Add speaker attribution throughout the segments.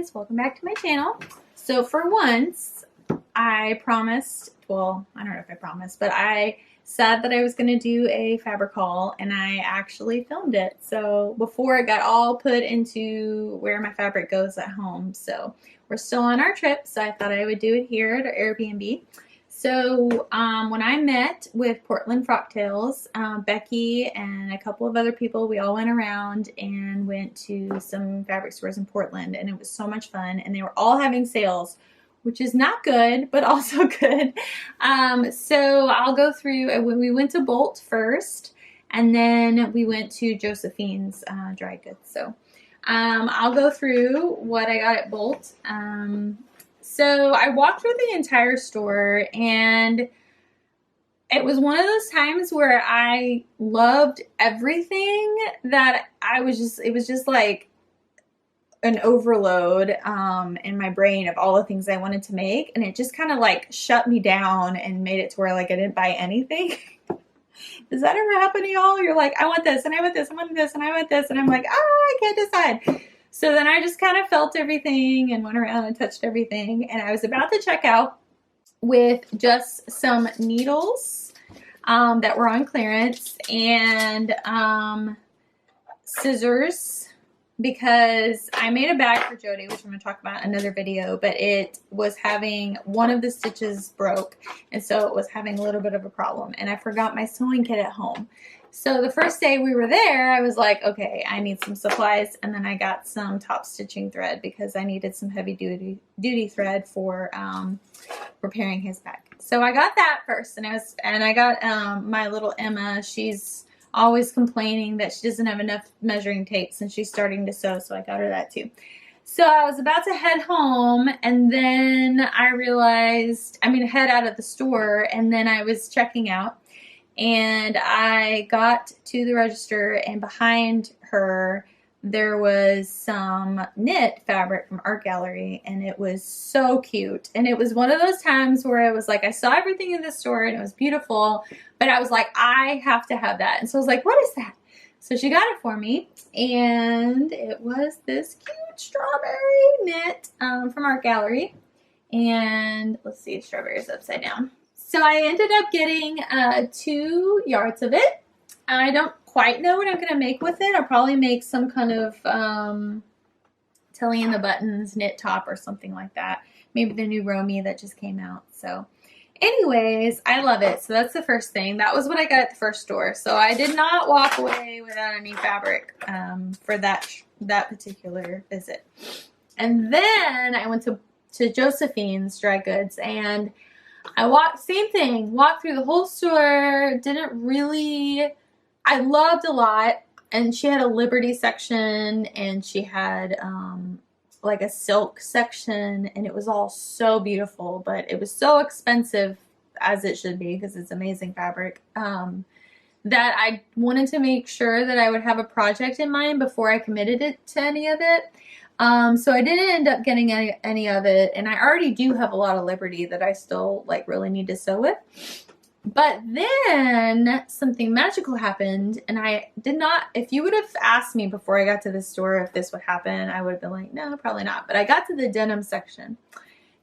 Speaker 1: guys, welcome back to my channel. So for once, I promised, well, I don't know if I promised, but I said that I was going to do a fabric haul, and I actually filmed it. So before it got all put into where my fabric goes at home. So we're still on our trip, so I thought I would do it here at our Airbnb. So when I met with Portland Frocktails, Becky and a couple of other people, we all went around and went to some fabric stores in Portland, and it was so much fun, and they were all having sales, which is not good, but also good. So I'll go through. We went to Bolt first, and then we went to Josephine's dry goods. So I'll go through what I got at Bolt. So I walked through the entire store, and it was one of those times where I loved everything that it was just like an overload in my brain of all the things I wanted to make, and it just kind of like shut me down and made it to where like I didn't buy anything. Does that ever happen to y'all? You're like, I want this, and I want this, I want this, and I want this, and I'm like, I can't decide. So then I just kind of felt everything and went around and touched everything, and I was about to check out with just some needles that were on clearance and scissors, because I made a bag for Jody, which I'm going to talk about in another video, but it was having, one of the stitches broke, and so it was having a little bit of a problem, and I forgot my sewing kit at home. So the first day we were there, I was like, okay, I need some supplies, and then I got some top stitching thread because I needed some heavy duty thread for repairing his bag. So I got that first, and I got my little Emma. She's always complaining that she doesn't have enough measuring tape since she's starting to sew, so I got her that too. So I was about to head home, and then I realized, head out of the store, and then I was checking out, and I got to the register, and behind her there was some knit fabric from Art Gallery, and it was so cute. And it was one of those times where I was like, I saw everything in the store and it was beautiful, but I was like, I have to have that. And so I was like, what is that? So she got it for me, and it was this cute strawberry knit from Art Gallery. And let's see, strawberry is upside down. So I ended up getting 2 yards of it. I don't quite know what I'm going to make with it. I'll probably make some kind of Tilly and the Buttons knit top or something like that. Maybe the new Romy that just came out. So anyways, I love it. So that's the first thing. That was what I got at the first store. So I did not walk away without any fabric for that particular visit. And then I went to Josephine's dry goods, and I walked through the whole store, I loved a lot, and she had a Liberty section, and she had like a silk section, and it was all so beautiful, but it was so expensive, as it should be, because it's amazing fabric, that I wanted to make sure that I would have a project in mind before I committed it to any of it. So I didn't end up getting any of it, and I already do have a lot of Liberty that I still like really need to sew with. But then something magical happened, and I did not, if you would have asked me before I got to the store if this would happen, I would have been like, no, probably not. But I got to the denim section,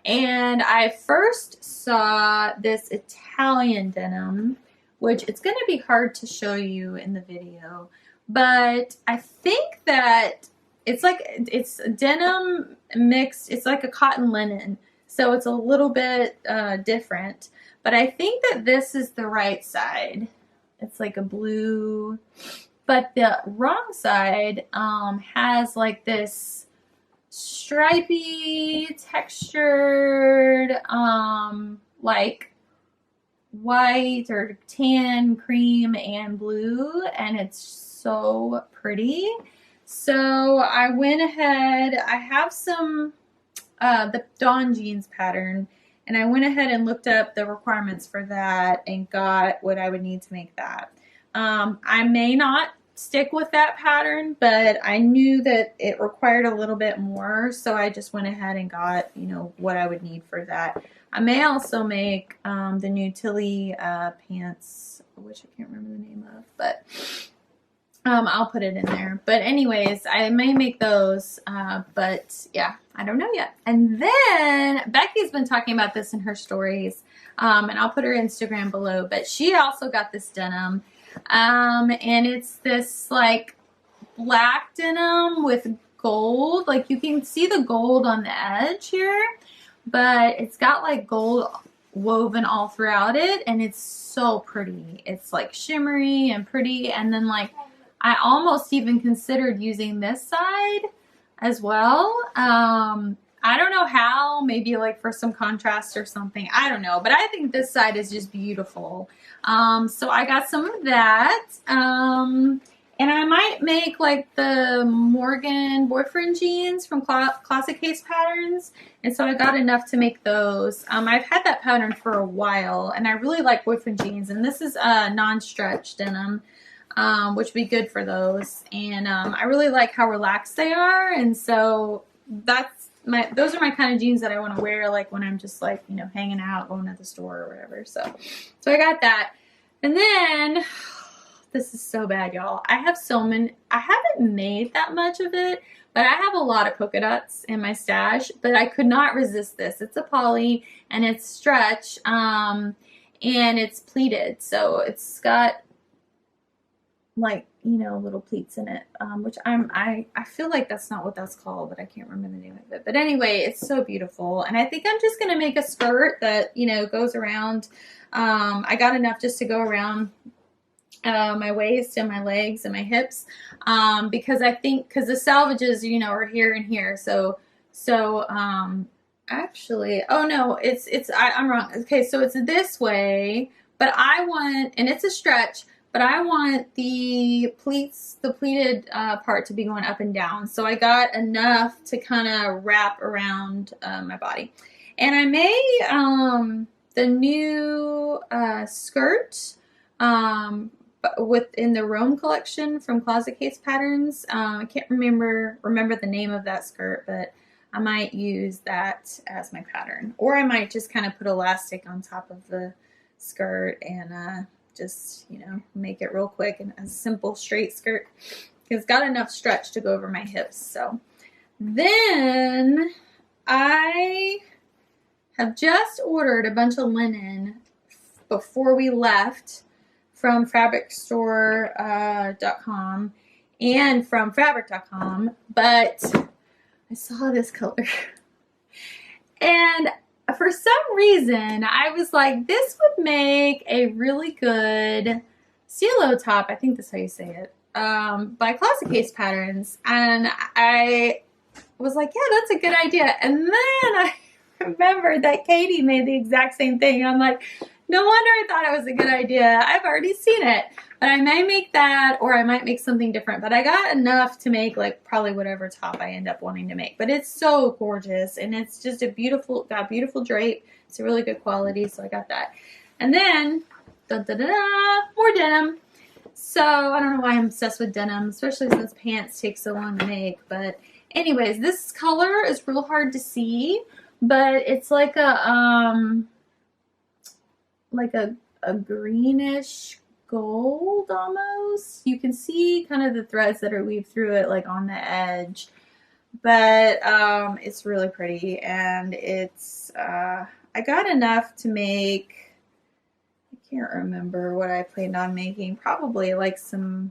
Speaker 1: and I first saw this Italian denim, which it's going to be hard to show you in the video, but I think that it's denim mixed, it's like a cotton linen, so it's a little bit different, but I think that this is the right side. It's like a blue, but the wrong side has like this stripy textured like white or tan, cream, and blue, and it's so pretty. So I went ahead, I have some, the Dawn jeans pattern, and I went ahead and looked up the requirements for that and got what I would need to make that. I may not stick with that pattern, but I knew that it required a little bit more, so I just went ahead and got, what I would need for that. I may also make the new Tilly pants, which I can't remember the name of, but I'll put it in there. But anyways, I may make those, but yeah, I don't know yet. And then Becky's been talking about this in her stories, and I'll put her Instagram below, but she also got this denim, and it's this like black denim with gold. Like you can see the gold on the edge here, but it's got like gold woven all throughout it, and it's so pretty. It's like shimmery and pretty, and then like I almost even considered using this side as well. I don't know how, maybe like for some contrast or something. I don't know, but I think this side is just beautiful. So I got some of that. And I might make like the Morgan boyfriend jeans from Classic Case Patterns. And so I got enough to make those. I've had that pattern for a while, and I really like boyfriend jeans. And this is a non-stretch denim, which would be good for those. And I really like how relaxed they are. And so those are my kind of jeans that I want to wear, like when I'm just like, you know, hanging out, going to the store or whatever. So I got that. And then this is so bad, y'all. I haven't made that much of it, but I have a lot of polka dots in my stash, but I could not resist this. It's a poly and it's stretch, and it's pleated. So it's got like, you know, little pleats in it, which I feel like that's not what that's called, but I can't remember the name of it. But anyway, it's so beautiful. And I think I'm just going to make a skirt that, you know, goes around. I got enough just to go around my waist and my legs and my hips, because I think, because the salvages, you know, are here and here. So actually, oh no, I'm wrong. Okay, so it's this way, but I want, and it's a stretch, but I want the pleats, the pleated part to be going up and down. So I got enough to kind of wrap around my body. And I made the new skirt within the Rome collection from Closet Case Patterns. I can't remember the name of that skirt, but I might use that as my pattern. Or I might just kind of put elastic on top of the skirt and just, you know, make it real quick and a simple straight skirt. It's got enough stretch to go over my hips. So then I have just ordered a bunch of linen before we left from fabricstore.com and from fabric.com, but I saw this color and for some reason I was like, this would make a really good CeeLo top, I think that's how you say it, by Closet Case Patterns. And I was like, yeah, that's a good idea. And then I remembered that Katie made the exact same thing. And I'm like, no wonder I thought it was a good idea. I've already seen it. But I may make that, or I might make something different. But I got enough to make like probably whatever top I end up wanting to make. But it's so gorgeous, and it's just a beautiful, got beautiful drape. It's a really good quality, so I got that. And then, more denim. So I don't know why I'm obsessed with denim, especially since pants take so long to make. But anyways, this color is real hard to see, but it's like a greenish gold almost. You can see kind of the threads that are weaved through it like on the edge, but it's really pretty. And it's I got enough to make, I can't remember what I planned on making, probably like some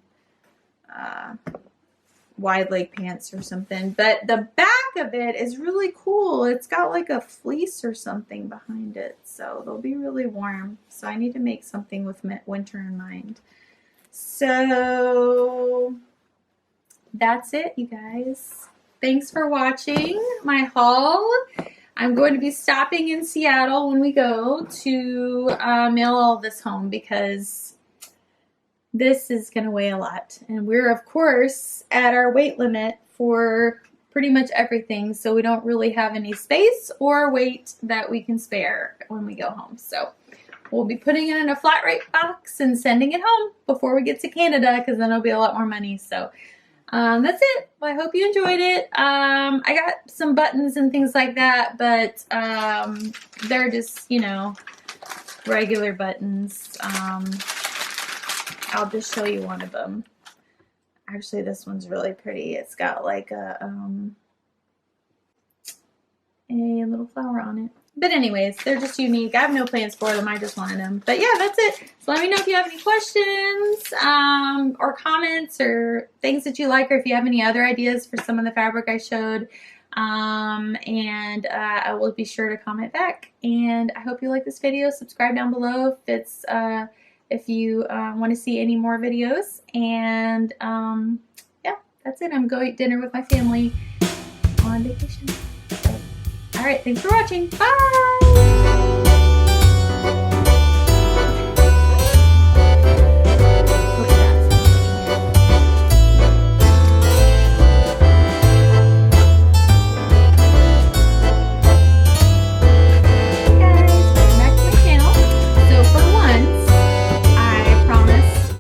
Speaker 1: wide leg pants or something, but the back of it is really cool. It's got like a fleece or something behind it, so they'll be really warm. So I need to make something with winter in mind. So that's it, you guys. Thanks for watching my haul. I'm going to be stopping in Seattle when we go to mail all this home, because this is going to weigh a lot. And we're, of course, at our weight limit for pretty much everything. So we don't really have any space or weight that we can spare when we go home. So we'll be putting it in a flat rate box and sending it home before we get to Canada, because then it'll be a lot more money. So that's it. Well, I hope you enjoyed it. I got some buttons and things like that, but they're just, you know, regular buttons. I'll just show you one of them. Actually, this one's really pretty. It's got like a little flower on it. But anyways, they're just unique. I have no plans for them. I just wanted them. But yeah, that's it. So let me know if you have any questions or comments or things that you like, or if you have any other ideas for some of the fabric I showed. I will be sure to comment back. And I hope you like this video. Subscribe down below if you want to see any more videos. And yeah, that's it. I'm going to dinner with my family on vacation. So, all right, thanks for watching. Bye!